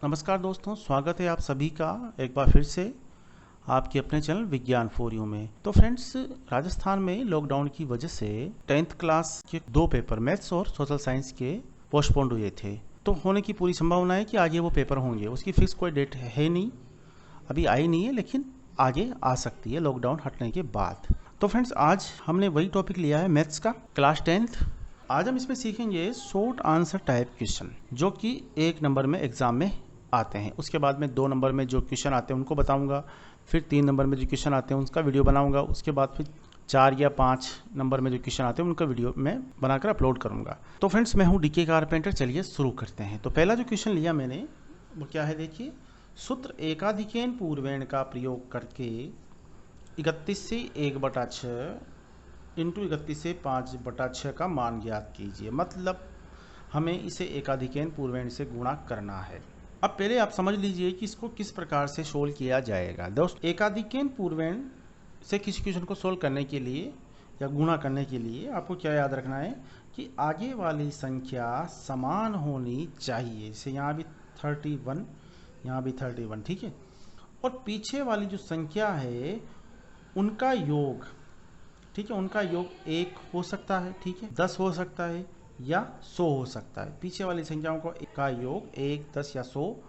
नमस्कार दोस्तों, स्वागत है आप सभी का एक बार फिर से आपके अपने चैनल विज्ञान फॉर यू में। तो फ्रेंड्स, राजस्थान में लॉकडाउन की वजह से 10th क्लास के 2 पेपर मैथ्स और सोशल साइंस के पोस्टपोन्ड हुए थे। तो होने की पूरी संभावना है कि आगे वो पेपर होंगे। उसकी फिक्स कोई डेट है नहीं, अभी आई नहीं है, लेकिन आगे आ सकती है लॉकडाउन हटने के बाद। तो फ्रेंड्स, आज हमने वही टॉपिक लिया है मैथ्स का, क्लास 10th। आज हम इसमें सीखेंगे शॉर्ट आंसर टाइप क्वेश्चन, जो कि 1 नंबर में एग्जाम में आते हैं। उसके बाद में 2 नंबर में जो क्वेश्चन आते हैं उनको बताऊंगा, फिर 3 नंबर में जो क्वेश्चन आते हैं उसका वीडियो बनाऊंगा। उसके बाद फिर 4 या 5 नंबर में जो क्वेश्चन आते हैं उनका वीडियो मैं बनाकर अपलोड करूंगा। तो फ्रेंड्स, मैं हूं डीके कारपेंटर। चलिए शुरू करते हैं। तो पहला जो क्वेश्चन लिया मैंने वो क्या है, देखिए। सूत्र एकाधिकेन पूर्वेण का प्रयोग करके 31 से 1/6 इंटू 31 से 5/6 का मान ज्ञात कीजिए। मतलब हमें इसे एकाधिकेन पूर्वेण से गुणा करना है। अब पहले आप समझ लीजिए कि इसको किस प्रकार से सोल्व किया जाएगा। दोस्त, एकाधिकेन पूर्वेण से किसी क्वेश्चन को सोल्व करने के लिए या गुणा करने के लिए आपको क्या याद रखना है कि आगे वाली संख्या समान होनी चाहिए। जैसे यहाँ भी 31, यहाँ भी 31, ठीक है। और पीछे वाली जो संख्या है उनका योग, ठीक है, उनका योग 1 हो सकता है, ठीक है, 10 हो सकता है या 100 हो सकता है। पीछे वाली संख्याओं का योग 1, 10 या 100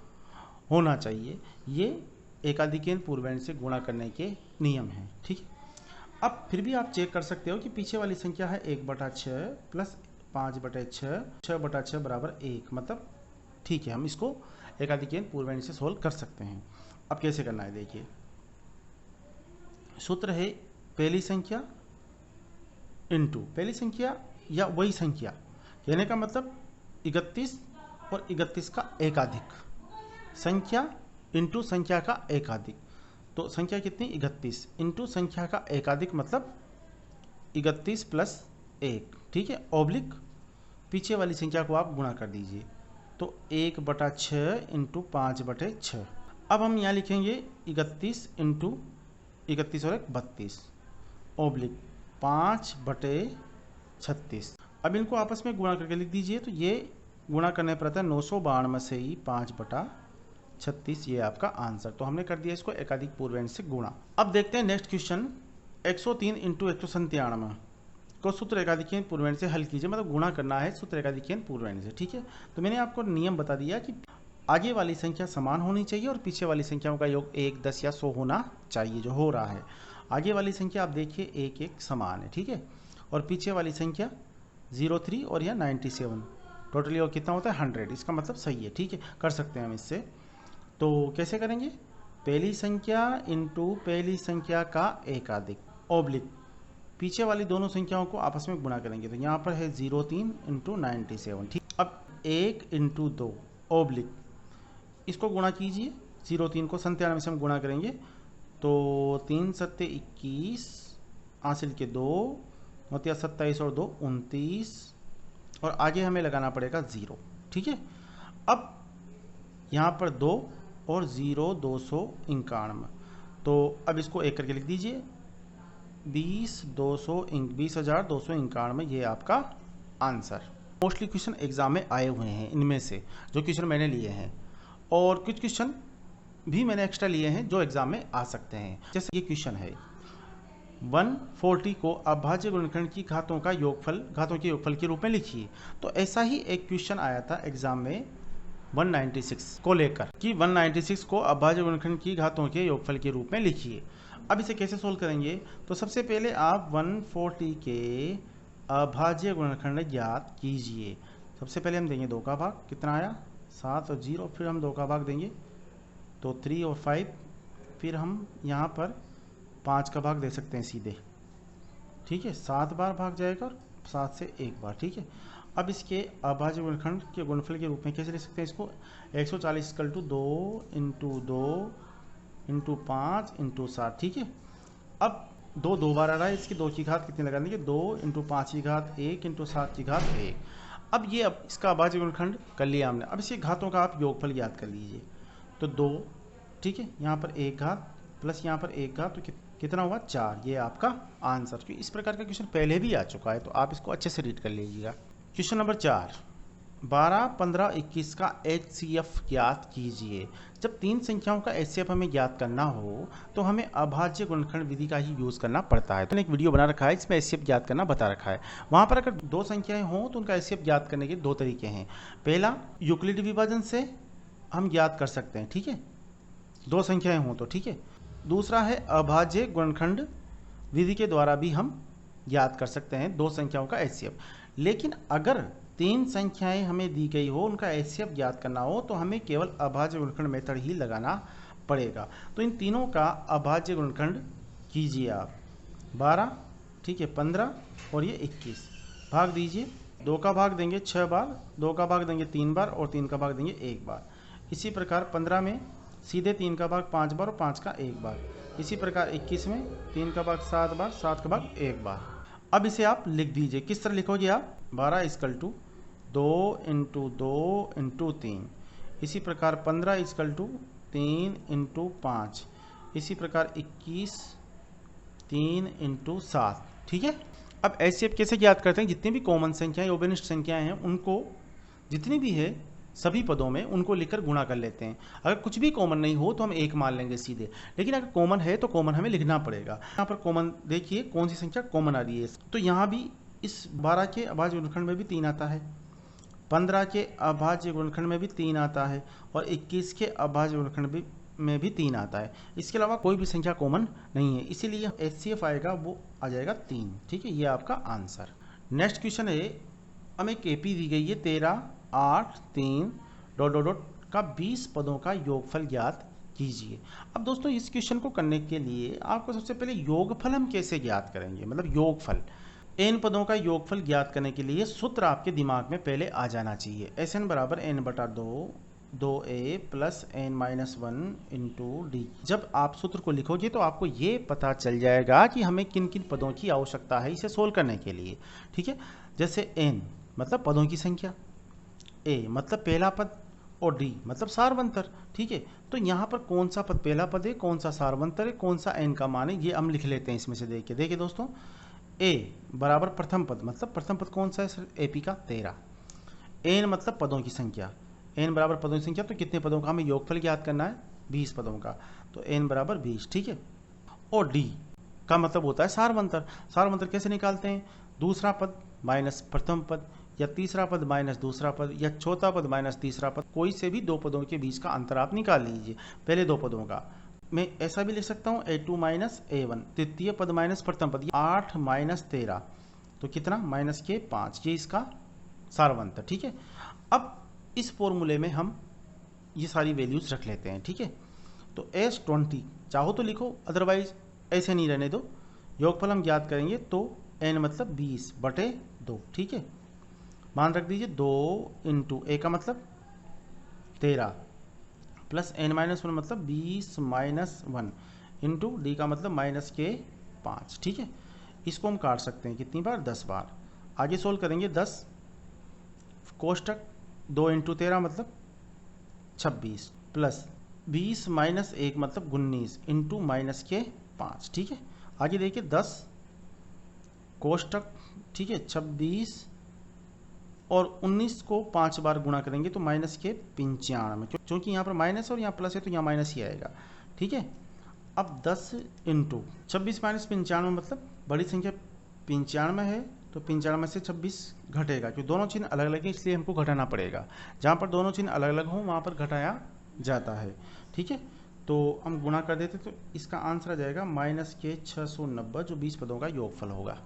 होना चाहिए। ये एकाधिकेन पूर्वेण से गुणा करने के नियम हैं, ठीक है। अब फिर भी आप चेक कर सकते हो कि पीछे वाली संख्या है 1/6 प्लस 5/6, 6/6 बराबर 1। मतलब ठीक है, हम इसको एकाधिकेन पूर्वेण से सोल्व कर सकते हैं। अब कैसे करना है, देखिए। सूत्र है पहली संख्या इंटू पहली संख्या या वही संख्या, कहने का मतलब 31 और 31 का एकाधिक, संख्या इंटू संख्या का एकाधिक। तो संख्या कितनी, 31 इंटू संख्या का एकाधिक मतलब 31 प्लस 1, ठीक है। ऑब्लिक पीछे वाली संख्या को आप गुणा कर दीजिए। तो 1/6 इंटू 5/6। अब हम यहाँ लिखेंगे 31 इंटू 31 और 1 32 ऑब्लिक 5/36। अब इनको आपस में गुणा करके लिख दीजिए। तो ये गुणा करने पर आता है 992 से ही 5/36, ये आपका आंसर। तो हमने कर दिया इसको एकाधिक पूर्वेण से गुणा। अब देखते हैं नेक्स्ट क्वेश्चन। 103 इंटू 197 को सूत्र एकाधिकेन पूर्वेण से हल कीजिए। मतलब गुणा करना है सूत्र एकाधिकेन पूर्वेण से, ठीक है। तो मैंने आपको नियम बता दिया कि आगे वाली संख्या समान होनी चाहिए और पीछे वाली संख्याओं का योग 1, 10 या 100 होना चाहिए, जो हो रहा है। आगे वाली संख्या आप देखिए 1, 1 समान है, ठीक है। और पीछे वाली संख्या 03 और यह 97, टोटली और कितना होता है 100। इसका मतलब सही है, ठीक है, कर सकते हैं हम इससे। तो कैसे करेंगे, पहली संख्या इंटू पहली संख्या का एकाधिक ऑब्लिक पीछे वाली दोनों संख्याओं को आपस में गुणा करेंगे। तो यहाँ पर है 03 इंटू 97, ठीक। अब 1 इंटू 2 ऑब्लिक इसको गुणा कीजिए। 03 को 97 से हम गुणा करेंगे तो 3 सत्ते 21, हासिल के 2 होते 27 और 2 29, और आगे हमें लगाना पड़ेगा 0, ठीक है। अब यहाँ पर 2 और 0 291। तो अब इसको एक करके लिख दीजिए। 20,291, ये आपका आंसर। मोस्टली क्वेश्चन एग्जाम में आए हुए हैं इनमें से, जो क्वेश्चन मैंने लिए हैं, और कुछ क्वेश्चन भी मैंने एक्स्ट्रा लिए हैं जो एग्जाम में आ सकते हैं। जैसे ये क्वेश्चन है 140 को अभाज्य गुणनखंड की घातों के योगफल के रूप में लिखिए। तो ऐसा ही एक क्वेश्चन आया था एग्जाम में 196 को लेकर कि 196 को अभाज्य गुणनखंड की घातों के योगफल के रूप में लिखिए। अब इसे कैसे सोल्व करेंगे, तो सबसे पहले आप 140 के अभाज्य गुणनखंड ज्ञात कीजिए। सबसे पहले हम देंगे 2 का भाग, कितना आया 7 और 0, फिर हम 2 का भाग देंगे तो 3 और 5, फिर हम यहाँ पर 5 का भाग दे सकते हैं सीधे, ठीक है। 7 बार भाग जाएगा और 7 से 1 बार, ठीक है। अब इसके अभाज्य गुणनखंड के गुणनफल के रूप में कैसे लिख सकते हैं इसको, 140 = 2 इंटू 2 इंटू 5 इंटू 7, ठीक है। अब 2 बार आ रहा है, इसकी 2 की घात कितनी लगा देंगे, 2 इंटू 5 की घात 1 इंटू 7 की घात 1। अब इसका अभाज्य गुणनखंड कर लिया हमने। अब इसकी घातों का आप योगफल याद कर लीजिए। तो 2, ठीक है, यहाँ पर 1 घात प्लस यहाँ पर 1 घात, तो कितना हुआ 4, ये आपका आंसर। तो इस प्रकार का क्वेश्चन पहले भी आ चुका है, तो आप इसको अच्छे से रीड कर लीजिएगा। क्वेश्चन नंबर 4, 12, 15, 21 का HCF ज्ञात कीजिए। जब तीन संख्याओं का HCF हमें ज्ञात करना हो तो हमें अभाज्य गुणनखंड विधि का ही यूज़ करना पड़ता है। तो एक वीडियो बना रखा है इसमें HCF ज्ञात करना बता रखा है। वहाँ पर अगर दो संख्याएं हों तो उनका HCF ज्ञात करने के दो तरीके हैं। पहला, यूक्लिड विभाजन से हम ज्ञात कर सकते हैं, ठीक है, दो संख्याएं हों तो, ठीक है। दूसरा है अभाज्य गुणनखंड विधि के द्वारा भी हम ज्ञात कर सकते हैं दो संख्याओं का HCF। लेकिन अगर तीन संख्याएं हमें दी गई हो, उनका HCF ज्ञात करना हो तो हमें केवल अभाज्य गुणनखंड मेथड ही लगाना पड़ेगा। तो इन तीनों का अभाज्य गुणनखंड कीजिए आप। 12, ठीक है, 15 और ये 21 भाग दीजिए। 2 का भाग देंगे 6 बार, 2 का भाग देंगे 3 बार और 3 का भाग देंगे 1 बार। इसी प्रकार 15 में सीधे 3 का भाग 5 बार और 5 का 1 बार। इसी प्रकार 21 में 3 का भाग 7 बार, 7 का भाग 1 बार। अब इसे आप लिख दीजिए। किस तरह लिखोगे आप? 12 इक्वल टू 2 इंटू 2 इंटू 3। इसी प्रकार 15 इक्वल टू 3 इंटू 5। इसी प्रकार 21 3 इंटू 7, ठीक है। अब HCF कैसे ज्ञात करते हैं? जितनी भी कॉमन संख्याएं, ओबेनिष्ठ संख्याएं हैं, उनको जितनी भी है सभी पदों में उनको लिखकर गुणा कर लेते हैं। अगर कुछ भी कॉमन नहीं हो तो हम 1 मान लेंगे सीधे, लेकिन अगर कॉमन है तो कॉमन हमें लिखना पड़ेगा। यहाँ पर कॉमन देखिए कौन सी संख्या कॉमन आ रही है। तो यहाँ भी इस 12 के अभाज्य गुणनखंड में भी 3 आता है, 15 के अभाज्य गुणनखंड में भी 3 आता है और 21 के अभाज्य गुणनखंड में भी 3 आता है। इसके अलावा कोई भी संख्या कॉमन नहीं है, इसीलिए HCF आएगा वो आ जाएगा 3, ठीक है। ये आपका आंसर। नेक्स्ट क्वेश्चन है, हमें KP दी गई है 13, 8, 3 डॉट डॉट डॉट का 20 पदों का योगफल ज्ञात कीजिए। अब दोस्तों इस क्वेश्चन को करने के लिए आपको सबसे पहले योगफल हम कैसे ज्ञात करेंगे, मतलब योगफल, n पदों का योगफल ज्ञात करने के लिए सूत्र आपके दिमाग में पहले आ जाना चाहिए। Sn बराबर n/2 2a plus n-1 into D. जब आप सूत्र को लिखोगे तो आपको ये पता चल जाएगा कि हमें किन किन पदों की आवश्यकता है इसे सोल्व करने के लिए, ठीक है। जैसे n मतलब पदों की संख्या, a मतलब पहला पद और d मतलब सारवंतर, ठीक है। तो यहाँ पर कौन सा पद पहला पद है, कौन सा सारवंतर है, कौन सा n का मान है, ये हम लिख लेते हैं इसमें से। देखिए दोस्तों, a बराबर प्रथम पद, मतलब प्रथम पद कौन सा है सर? AP का 13। n मतलब पदों की संख्या, n बराबर पदों की संख्या, तो कितने पदों का हमें योगफल ज्ञात करना है? 20 पदों का, तो n बराबर 20, ठीक है। और d का मतलब होता है सारवंतर। सारवंतर कैसे निकालते हैं? दूसरा पद माइनस प्रथम पद, या तीसरा पद माइनस दूसरा पद, या चौथा पद माइनस तीसरा पद, कोई से भी दो पदों के बीच का अंतर आप निकाल लीजिए, पहले दो पदों का। मैं ऐसा भी लिख सकता हूँ A2 माइनस A1, तृतीय पद माइनस प्रथम पद, 8 माइनस 13, तो कितना? माइनस के 5, ये इसका सारवंतर, ठीक है। अब इस फॉर्मूले में हम ये सारी वैल्यूज रख लेते हैं, ठीक है। तो S20 चाहो तो लिखो, अदरवाइज ऐसे नहीं रहने दो। योगफल हम ज्ञात करेंगे तो n मतलब 20/2, ठीक है। मान रख दीजिए 2 इंटू a का मतलब 13 प्लस n-1 मतलब 20-1 इंटू d का मतलब माइनस के 5, ठीक है। इसको हम काट सकते हैं कितनी बार? 10 बार। आगे सोल्व करेंगे 10 कोष्टक 2 इंटू 13 मतलब 26 प्लस 20 माइनस 1 मतलब 19 इंटू माइनस के 5, ठीक है। आगे देखिए 10 कोष्टक, ठीक है, 26 और 19 को 5 बार गुणा करेंगे तो माइनस के 95, क्योंकि यहाँ पर माइनस और यहाँ प्लस है तो यहाँ माइनस ही आएगा, ठीक है। अब 10 इंटू 26 माइनस 95 मतलब बड़ी संख्या 95 है, तो 95 से 26 घटेगा, क्योंकि दोनों चिन्ह अलग अलग है इसलिए हमको घटाना पड़ेगा। जहाँ पर दोनों चिन्ह अलग अलग हों वहाँ पर घटाया जाता है, ठीक है। तो हम गुणा कर देते तो इसका आंसर आ जाएगा माइनस के 690, जो 20 पदों का योगफल होगा।